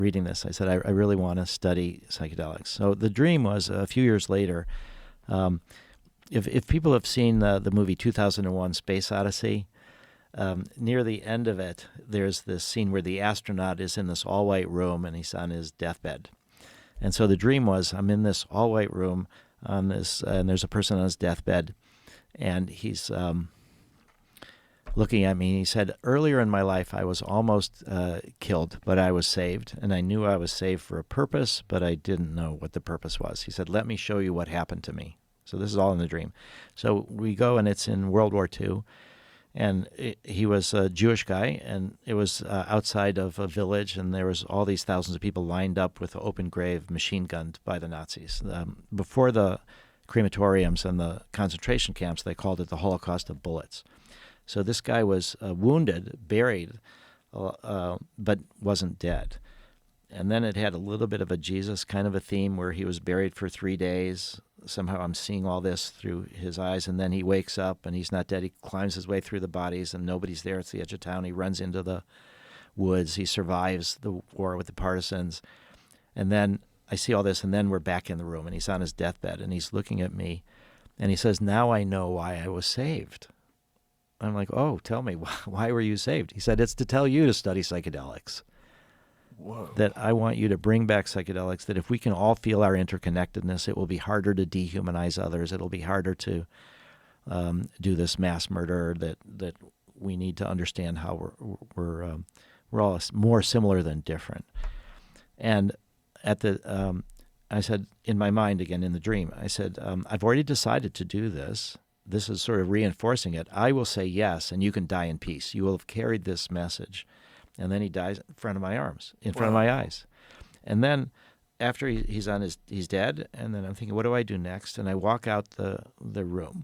reading this, I said, I really want to study psychedelics. So the dream was a few years later. If people have seen the movie 2001 Space Odyssey, near the end of it, there's this scene where the astronaut is in this all-white room and he's on his deathbed. And so the dream was, I'm in this all-white room on this, and there's a person on his deathbed, and he's looking at me. And he said, earlier in my life, I was almost killed, but I was saved, and I knew I was saved for a purpose, but I didn't know what the purpose was. He said, let me show you what happened to me. So this is all in the dream. So we go, and it's in World War II. And he was a Jewish guy, and it was outside of a village, and there was all these thousands of people lined up with an open grave, machine gunned by the Nazis. Before the crematoriums and the concentration camps, they called it the Holocaust of bullets. So this guy was wounded, buried, but wasn't dead. And then it had a little bit of a Jesus kind of a theme where he was buried for 3 days. Somehow I'm seeing all this through his eyes, and then he wakes up and he's not dead. He climbs his way through the bodies and nobody's there. It's the edge of town. He runs into the woods. He survives the war with the partisans. And then I see all this, and then we're back in the room, and he's on his deathbed, and he's looking at me, and he says, now I know why I was saved. I'm like, oh, tell me, why were you saved? He said, it's to tell you to study psychedelics. Whoa. That I want you to bring back psychedelics, that if we can all feel our interconnectedness, it will be harder to dehumanize others. It'll be harder to do this mass murder, that we need to understand how we're all more similar than different. And at the, I said, in my mind again, in the dream, I said, I've already decided to do this. This is sort of reinforcing it. I will say yes, and you can die in peace. You will have carried this message. And then he dies in front of my arms, in front of my eyes. And then after he's dead, and then I'm thinking, what do I do next? And I walk out the room.